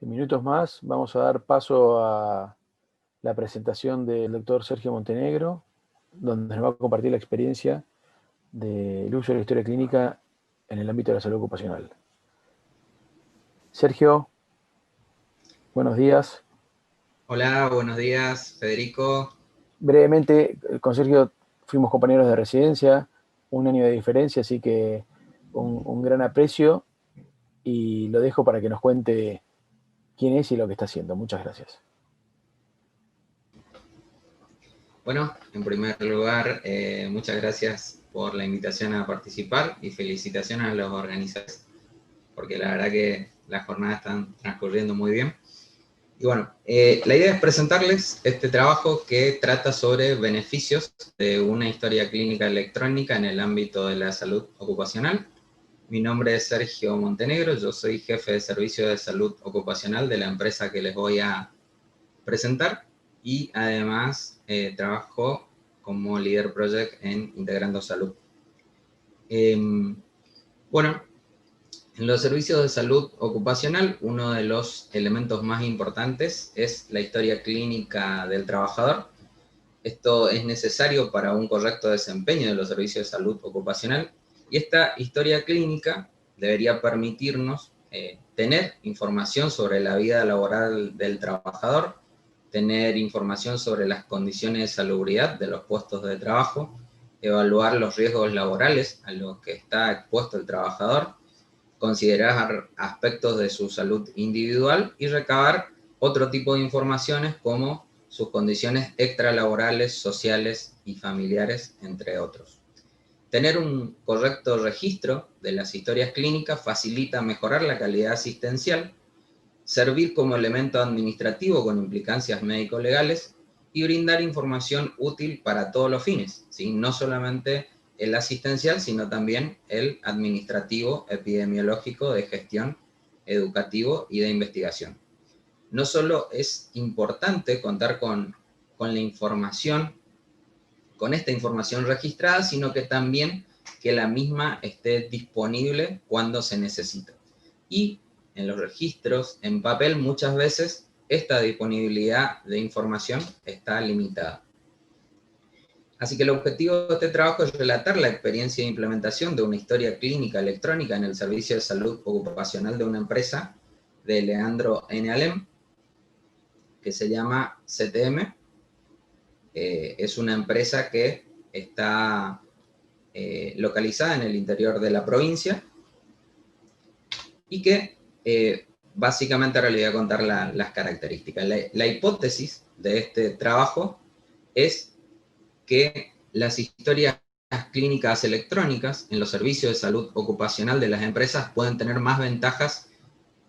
En minutos más vamos a dar paso a la presentación del doctor Sergio Montenegro, donde nos va a compartir la experiencia del uso de la historia clínica en el ámbito de la salud ocupacional. Sergio, buenos días. Hola, buenos días, Federico. Brevemente, con Sergio fuimos compañeros de residencia, un año de diferencia, así que un gran aprecio y lo dejo para que nos cuente quién es y lo que está haciendo. Muchas gracias. Bueno, en primer lugar, muchas gracias por la invitación a participar y felicitaciones a los organizadores, porque la verdad que las jornadas están transcurriendo muy bien. Y bueno, la idea es presentarles este trabajo que trata sobre beneficios de una historia clínica electrónica en el ámbito de la salud ocupacional. Mi nombre es Sergio Montenegro, yo soy jefe de servicio de salud ocupacional de la empresa que les voy a presentar y además trabajo como líder project en Integrando Salud. Bueno, en los servicios de salud ocupacional, uno de los elementos más importantes es la historia clínica del trabajador. Esto es necesario para un correcto desempeño de los servicios de salud ocupacional y esta historia clínica debería permitirnos tener información sobre la vida laboral del trabajador, tener información sobre las condiciones de salubridad de los puestos de trabajo, evaluar los riesgos laborales a los que está expuesto el trabajador, considerar aspectos de su salud individual y recabar otro tipo de informaciones como sus condiciones extralaborales, sociales y familiares, entre otros. Tener un correcto registro de las historias clínicas facilita mejorar la calidad asistencial, servir como elemento administrativo con implicancias médico-legales y brindar información útil para todos los fines, ¿sí? No solamente el asistencial, sino también el administrativo, epidemiológico, de gestión, educativo y de investigación. No solo es importante contar con la información, con esta información registrada, sino que también que la misma esté disponible cuando se necesita. Y en los registros en papel muchas veces esta disponibilidad de información está limitada. Así que el objetivo de este trabajo es relatar la experiencia de implementación de una historia clínica electrónica en el servicio de salud ocupacional de una empresa de Leandro N. Alem, que se llama CTM. Es una empresa que está localizada en el interior de la provincia y que básicamente ahora le voy a contar las características. La hipótesis de este trabajo es que las historias clínicas electrónicas en los servicios de salud ocupacional de las empresas pueden tener más ventajas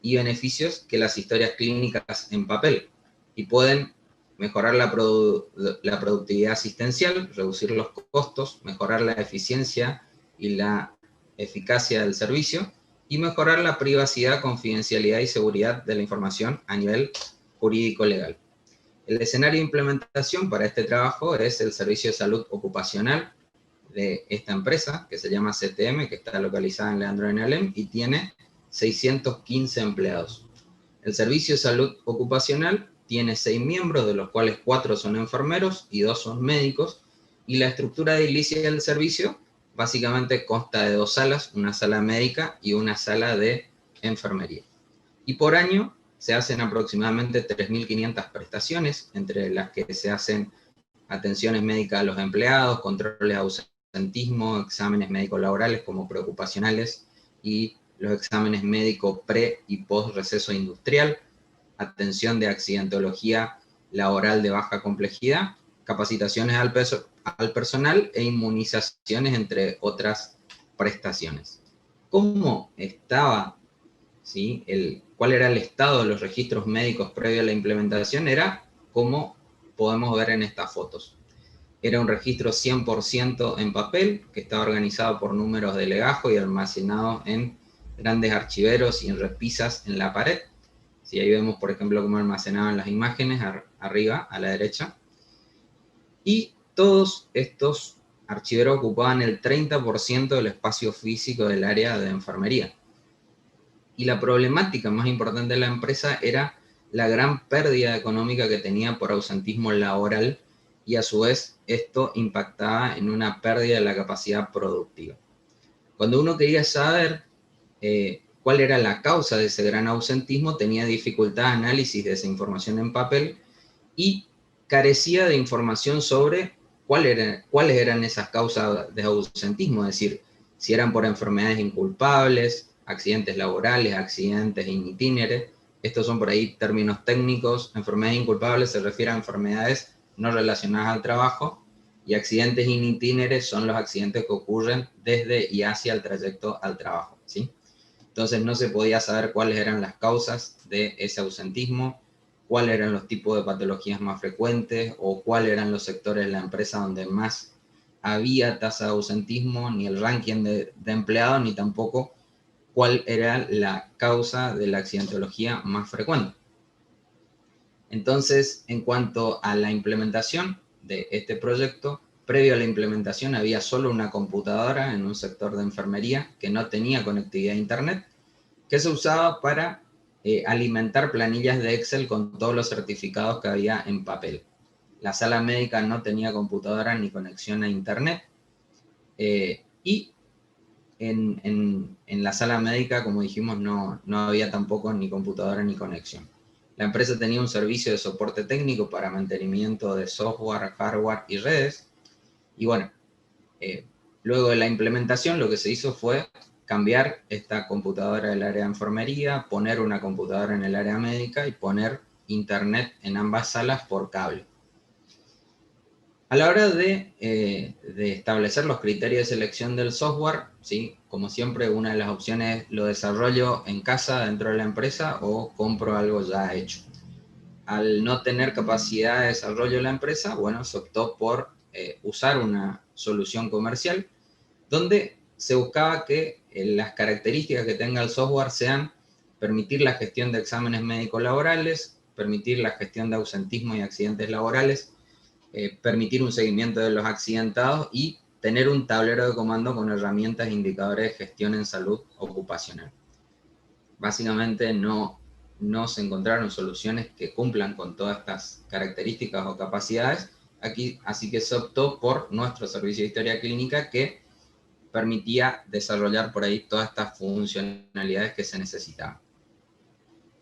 y beneficios que las historias clínicas en papel y pueden mejorar la productividad asistencial, reducir los costos, mejorar la eficiencia y la eficacia del servicio y mejorar la privacidad, confidencialidad y seguridad de la información a nivel jurídico-legal. El escenario de implementación para este trabajo es el servicio de salud ocupacional de esta empresa, que se llama CTM, que está localizada en Leandro N. Alem y tiene 615 empleados. El servicio de salud ocupacional tiene 6 miembros, de los cuales 4 son enfermeros y 2 son médicos, y la estructura edilicia del servicio básicamente consta de 2 salas, una sala médica y una sala de enfermería. Y por año se hacen aproximadamente 3.500 prestaciones, entre las que se hacen atenciones médicas a los empleados, controles de ausentismo, exámenes médicos laborales como preocupacionales y los exámenes médicos pre y post receso industrial, atención de accidentología laboral de baja complejidad, capacitaciones al personal e inmunizaciones, entre otras prestaciones. ¿Cómo estaba, ¿sí? ¿Cuál era el estado de los registros médicos previo a la implementación? Era como podemos ver en estas fotos. Era un registro 100% en papel, que estaba organizado por números de legajo y almacenado en grandes archiveros y en repisas en la pared. Si ahí vemos, por ejemplo, cómo almacenaban las imágenes arriba, a la derecha. Y todos estos archiveros ocupaban el 30% del espacio físico del área de enfermería. Y la problemática más importante de la empresa era la gran pérdida económica que tenía por ausentismo laboral, y a su vez esto impactaba en una pérdida de la capacidad productiva. Cuando uno quería saber cuál era la causa de ese gran ausentismo, tenía dificultad de análisis de esa información en papel y carecía de información sobre cuáles eran esas causas de ausentismo, es decir, si eran por enfermedades inculpables, accidentes laborales, accidentes in itinere. Estos son por ahí términos técnicos. Enfermedades inculpables se refiere a enfermedades no relacionadas al trabajo, y accidentes in itinere son los accidentes que ocurren desde y hacia el trayecto al trabajo, ¿sí? Entonces no se podía saber cuáles eran las causas de ese ausentismo, cuáles eran los tipos de patologías más frecuentes o cuáles eran los sectores de la empresa donde más había tasa de ausentismo, ni el ranking de empleados, ni tampoco cuál era la causa de la accidentología más frecuente. Entonces, en cuanto a la implementación de este proyecto, previo a la implementación había solo una computadora en un sector de enfermería que no tenía conectividad a internet, que se usaba para alimentar planillas de Excel con todos los certificados que había en papel. La sala médica no tenía computadora ni conexión a internet, y en la sala médica, como dijimos, no había tampoco ni computadora ni conexión. La empresa tenía un servicio de soporte técnico para mantenimiento de software, hardware y redes. Y bueno, luego de la implementación lo que se hizo fue cambiar esta computadora del área de enfermería, poner una computadora en el área médica y poner internet en ambas salas por cable. A la hora de establecer los criterios de selección del software, ¿sí? Como siempre, una de las opciones es lo desarrollo en casa dentro de la empresa o compro algo ya hecho. Al no tener capacidad de desarrollo la empresa, bueno, se optó por usar una solución comercial donde se buscaba que las características que tenga el software sean permitir la gestión de exámenes médicos laborales, permitir la gestión de ausentismo y accidentes laborales, permitir un seguimiento de los accidentados y tener un tablero de comando con herramientas e indicadores de gestión en salud ocupacional. Básicamente no se encontraron soluciones que cumplan con todas estas características o capacidades aquí, así que se optó por nuestro servicio de historia clínica, que permitía desarrollar por ahí todas estas funcionalidades que se necesitaban.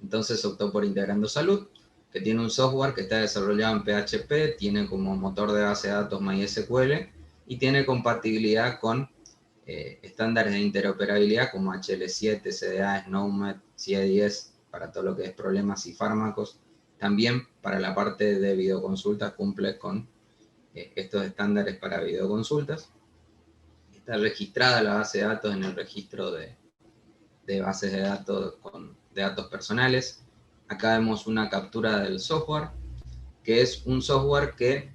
Entonces se optó por Integrando Salud, que tiene un software que está desarrollado en PHP, tiene como motor de base de datos MySQL y tiene compatibilidad con estándares de interoperabilidad como HL7, CDA, SNOMED, CIE-10 para todo lo que es problemas y fármacos. También para la parte de videoconsultas cumple con estos estándares para videoconsultas. Está registrada la base de datos en el registro de bases de datos de datos personales. Acá vemos una captura del software, que es un software que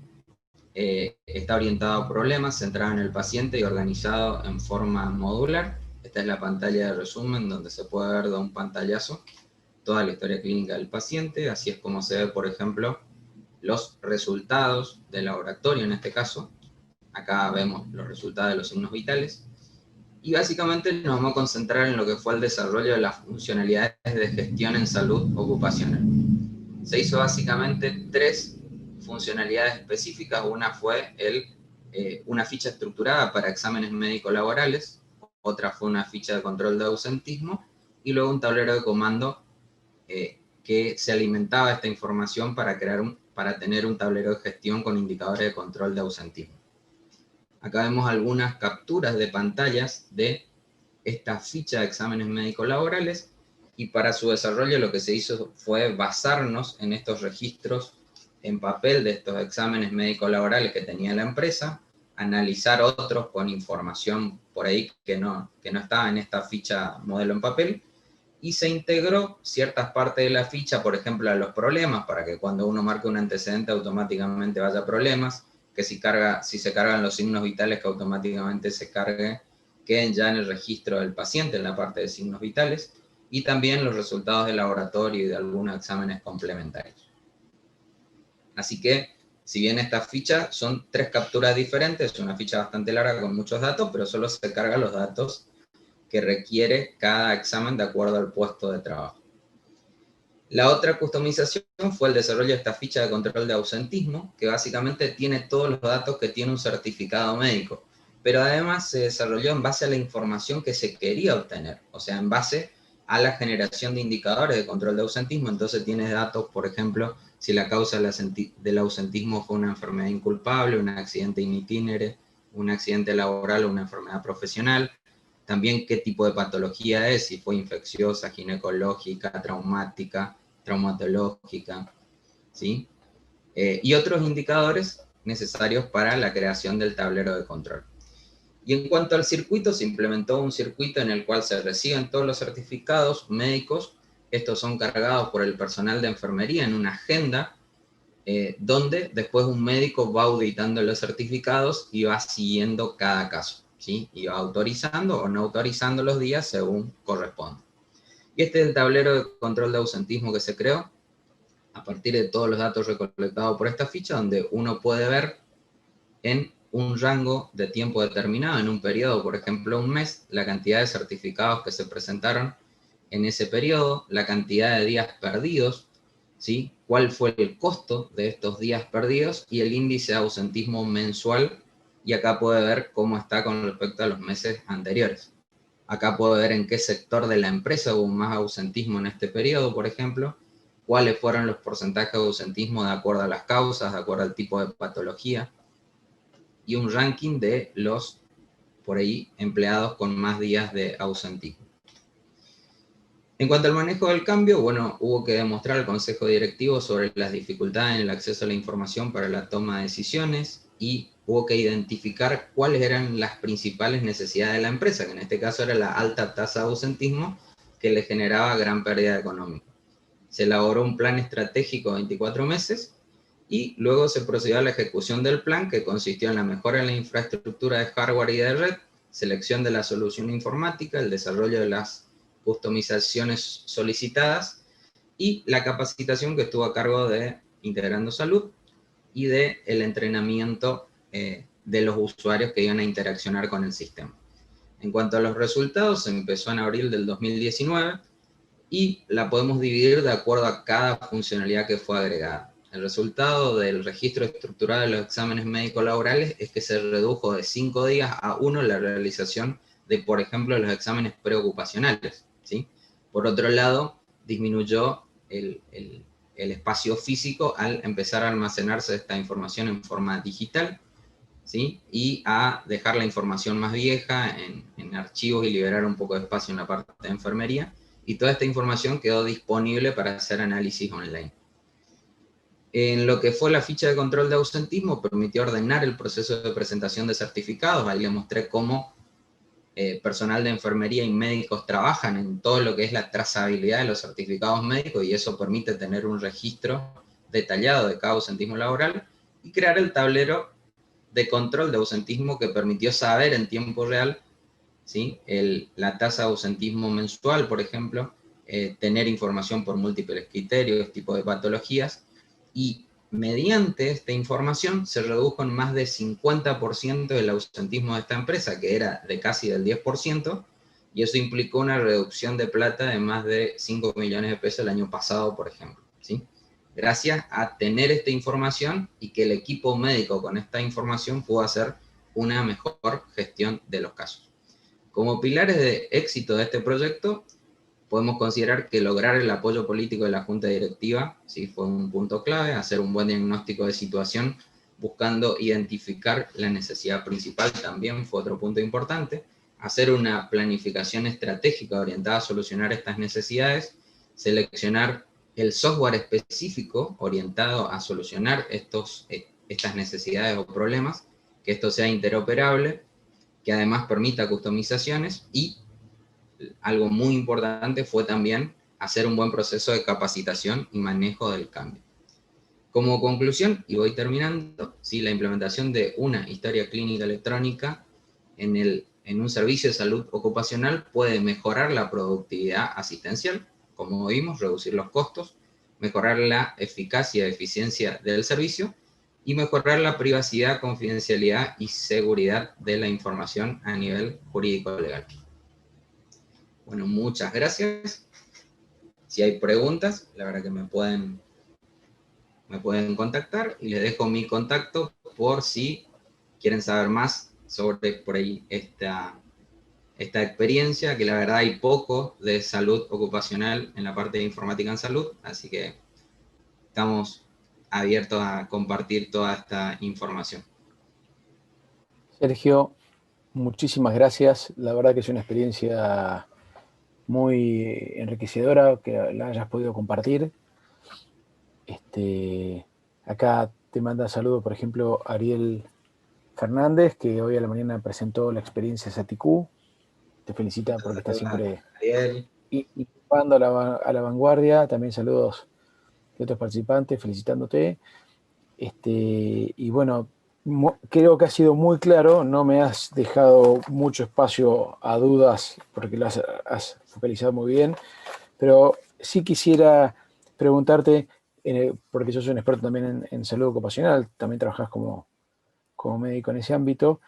está orientado a problemas, centrado en el paciente y organizado en forma modular. Esta es la pantalla de resumen donde se puede ver de un pantallazo toda la historia clínica del paciente. Así es como se ve, por ejemplo, los resultados del laboratorio en este caso. Acá vemos los resultados de los signos vitales. Y básicamente nos vamos a concentrar en lo que fue el desarrollo de las funcionalidades de gestión en salud ocupacional. Se hizo básicamente 3 funcionalidades específicas. Una fue una ficha estructurada para exámenes médico-laborales, otra fue una ficha de control de ausentismo, y luego un tablero de comando que se alimentaba esta información para tener un tablero de gestión con indicadores de control de ausentismo. Acá vemos algunas capturas de pantallas de esta ficha de exámenes médicos laborales, y para su desarrollo lo que se hizo fue basarnos en estos registros en papel de estos exámenes médicos laborales que tenía la empresa, analizar otros con información por ahí que no estaba en esta ficha modelo en papel, y se integró ciertas partes de la ficha, por ejemplo, a los problemas, para que cuando uno marque un antecedente automáticamente vaya a problemas, que si se cargan los signos vitales, que automáticamente queden ya en el registro del paciente en la parte de signos vitales, y también los resultados de laboratorio y de algunos exámenes complementarios. Así que, si bien esta ficha son 3 capturas diferentes, es una ficha bastante larga con muchos datos, pero solo se cargan los datos que requiere cada examen de acuerdo al puesto de trabajo. La otra customización fue el desarrollo de esta ficha de control de ausentismo, que básicamente tiene todos los datos que tiene un certificado médico, pero además se desarrolló en base a la información que se quería obtener, o sea, en base a la generación de indicadores de control de ausentismo. Entonces tienes datos, por ejemplo, si la causa del ausentismo fue una enfermedad inculpable, un accidente in itinere, un accidente laboral o una enfermedad profesional. También qué tipo de patología es, si fue infecciosa, ginecológica, traumática, traumatológica, ¿sí? Y otros indicadores necesarios para la creación del tablero de control. Y en cuanto al circuito, se implementó un circuito en el cual se reciben todos los certificados médicos. Estos son cargados por el personal de enfermería en una agenda, donde después un médico va auditando los certificados y va siguiendo cada caso, ¿sí? Y va autorizando o no autorizando los días según corresponde. Y este es el tablero de control de ausentismo que se creó a partir de todos los datos recolectados por esta ficha, donde uno puede ver en un rango de tiempo determinado, en un periodo, por ejemplo, un mes, la cantidad de certificados que se presentaron en ese periodo, la cantidad de días perdidos, ¿sí? Cuál fue el costo de estos días perdidos y el índice de ausentismo mensual, y acá puede ver cómo está con respecto a los meses anteriores. Acá puede ver en qué sector de la empresa hubo más ausentismo en este periodo, por ejemplo, cuáles fueron los porcentajes de ausentismo de acuerdo a las causas, de acuerdo al tipo de patología, y un ranking de los, por ahí, empleados con más días de ausentismo. En cuanto al manejo del cambio, bueno, hubo que demostrar al Consejo Directivo sobre las dificultades en el acceso a la información para la toma de decisiones y hubo que identificar cuáles eran las principales necesidades de la empresa, que en este caso era la alta tasa de ausentismo que le generaba gran pérdida económica. Se elaboró un plan estratégico de 24 meses y luego se procedió a la ejecución del plan, que consistió en la mejora en la infraestructura de hardware y de red, selección de la solución informática, el desarrollo de las customizaciones solicitadas y la capacitación que estuvo a cargo de Integrando Salud y de el entrenamiento de los usuarios que iban a interaccionar con el sistema. En cuanto a los resultados, se empezó en abril del 2019 y la podemos dividir de acuerdo a cada funcionalidad que fue agregada. El resultado del registro estructurado de los exámenes médico-laborales es que se redujo de 5 días a 1 la realización de, por ejemplo, los exámenes preocupacionales, ¿sí? Por otro lado, disminuyó el espacio físico al empezar a almacenarse esta información en forma digital, ¿sí? Y a dejar la información más vieja en archivos y liberar un poco de espacio en la parte de enfermería. Y toda esta información quedó disponible para hacer análisis online. En lo que fue la ficha de control de ausentismo, permitió ordenar el proceso de presentación de certificados. Ahí les mostré cómo personal de enfermería y médicos trabajan en todo lo que es la trazabilidad de los certificados médicos, y eso permite tener un registro detallado de cada ausentismo laboral y crear el tablero de control de ausentismo que permitió saber en tiempo real, ¿sí? La tasa de ausentismo mensual, por ejemplo, tener información por múltiples criterios, tipo de patologías, y mediante esta información se redujo en más de 50% el ausentismo de esta empresa, que era de casi del 10%, y eso implicó una reducción de plata de más de 5 millones de pesos el año pasado, por ejemplo, ¿sí? Gracias a tener esta información y que el equipo médico con esta información pudo hacer una mejor gestión de los casos. Como pilares de éxito de este proyecto, podemos considerar que lograr el apoyo político de la Junta Directiva, ¿sí? Fue un punto clave, hacer un buen diagnóstico de situación, buscando identificar la necesidad principal también fue otro punto importante, hacer una planificación estratégica orientada a solucionar estas necesidades, seleccionar el software específico orientado a solucionar estas necesidades o problemas, que esto sea interoperable, que además permita customizaciones, y algo muy importante fue también hacer un buen proceso de capacitación y manejo del cambio. Como conclusión, y voy terminando, ¿sí? La implementación de una historia clínica electrónica en un servicio de salud ocupacional puede mejorar la productividad asistencial, como vimos, reducir los costos, mejorar la eficacia y eficiencia del servicio y mejorar la privacidad, confidencialidad y seguridad de la información a nivel jurídico legal. Bueno, muchas gracias. Si hay preguntas, la verdad que me pueden contactar y les dejo mi contacto por si quieren saber más sobre por ahí esta experiencia, que la verdad hay poco de salud ocupacional en la parte de informática en salud, así que estamos abiertos a compartir toda esta información. Sergio, muchísimas gracias. La verdad que es una experiencia muy enriquecedora que la hayas podido compartir. Acá te manda saludos, por ejemplo, Ariel Fernández, que hoy a la mañana presentó la experiencia SATIQ. Te felicita porque está siempre innovando a la vanguardia. También saludos de otros participantes felicitándote. Y bueno, creo que ha sido muy claro, no me has dejado mucho espacio a dudas porque lo has focalizado muy bien, pero sí quisiera preguntarte, porque yo soy un experto también en salud ocupacional, también trabajas como médico en ese ámbito,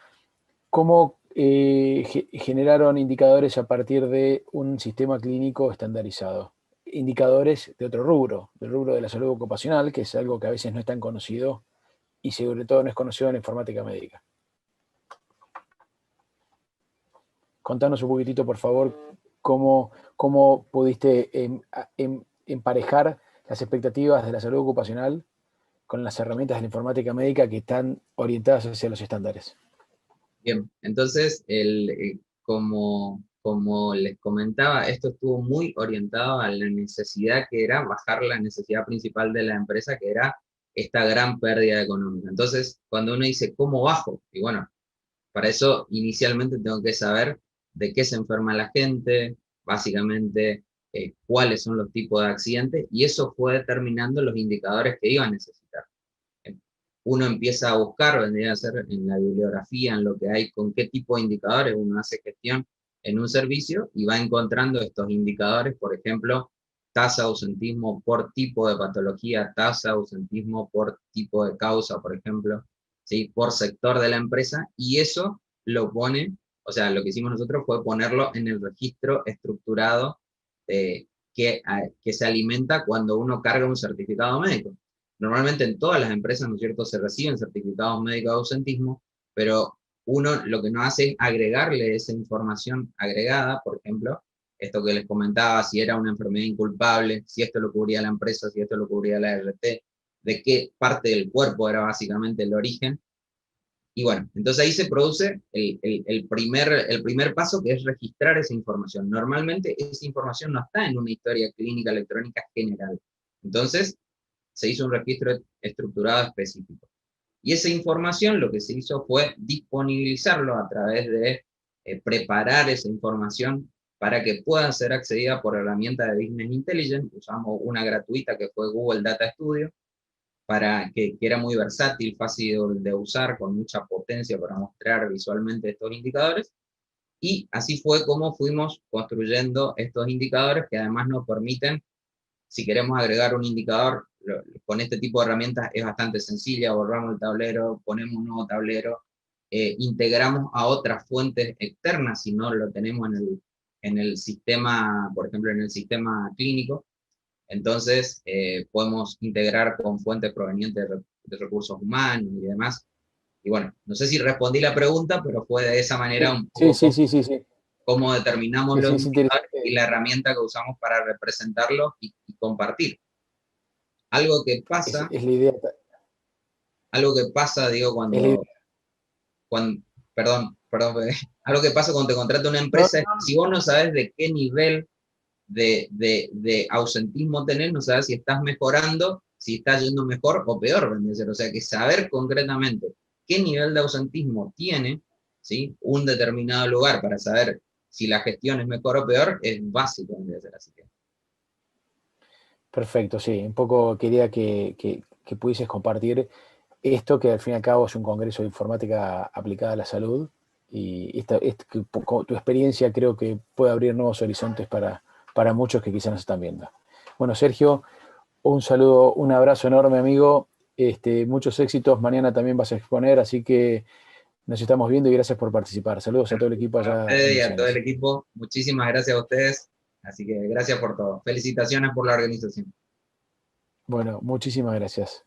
¿cómo generaron indicadores a partir de un sistema clínico estandarizado? Indicadores de otro rubro, del rubro de la salud ocupacional, que es algo que a veces no es tan conocido y sobre todo no es conocido en la informática médica. Contanos un poquitito, por favor, cómo pudiste emparejar las expectativas de la salud ocupacional con las herramientas de la informática médica que están orientadas hacia los estándares. Bien, entonces, como les comentaba, esto estuvo muy orientado a la necesidad que era bajar la necesidad principal de la empresa, que era esta gran pérdida económica. Entonces, cuando uno dice, ¿cómo bajo? Y bueno, para eso inicialmente tengo que saber de qué se enferma la gente, básicamente cuáles son los tipos de accidentes, y eso fue determinando los indicadores que iba a necesitar. Uno empieza a buscar, vendría a ser en la bibliografía, en lo que hay, con qué tipo de indicadores uno hace gestión en un servicio y va encontrando estos indicadores, por ejemplo, tasa de ausentismo por tipo de patología, tasa de ausentismo por tipo de causa, por ejemplo, ¿sí? Por sector de la empresa, y eso lo pone, o sea, lo que hicimos nosotros fue ponerlo en el registro estructurado que se alimenta cuando uno carga un certificado médico. Normalmente en todas las empresas, ¿no es cierto?, se reciben certificados médicos de ausentismo, pero uno lo que no hace es agregarle esa información agregada, por ejemplo, esto que les comentaba, si era una enfermedad inculpable, si esto lo cubría la empresa, si esto lo cubría la RT, de qué parte del cuerpo era básicamente el origen. Y bueno, entonces ahí se produce el primer paso, que es registrar esa información. Normalmente esa información no está en una historia clínica electrónica general. Entonces, se hizo un registro estructurado específico. Y esa información lo que se hizo fue disponibilizarlo a través de preparar esa información para que pueda ser accedida por herramientas de Business Intelligence. Usamos una gratuita que fue Google Data Studio, que era muy versátil, fácil de usar, con mucha potencia para mostrar visualmente estos indicadores. Y así fue como fuimos construyendo estos indicadores que además nos permiten, si queremos agregar un indicador, con este tipo de herramientas es bastante sencilla, borramos el tablero, ponemos un nuevo tablero, integramos a otras fuentes externas si no lo tenemos en el sistema, por ejemplo, en el sistema clínico. Entonces, podemos integrar con fuentes provenientes de recursos humanos y demás. Y bueno, no sé si respondí la pregunta, pero fue de esa manera un poco Sí. cómo determinamos los Es indicadores interesante. y la herramienta que usamos para representarlos y compartir. Algo que pasa, Es la idea. digo, Es la idea. perdón, algo que pasa cuando te contrata una No, empresa es, si vos no sabes de qué nivel de ausentismo tenés, no sabes si estás mejorando, si estás yendo mejor o peor, o sea que saber concretamente qué nivel de ausentismo tiene, ¿sí?, un determinado lugar para saber si la gestión es mejor o peor, es básico, así que. Perfecto, sí. Un poco quería que pudieses compartir esto, que al fin y al cabo es un congreso de informática aplicada a la salud, y tu experiencia creo que puede abrir nuevos horizontes para muchos que quizás nos están viendo. Bueno, Sergio, un saludo, un abrazo enorme, amigo. Muchos éxitos. Mañana también vas a exponer, así que Nos estamos viendo y gracias por participar. Saludos a todo el equipo A allá en ustedes y a todo el Misiones. equipo, muchísimas gracias a ustedes. Así que gracias por todo. Felicitaciones por la organización. Bueno, muchísimas gracias.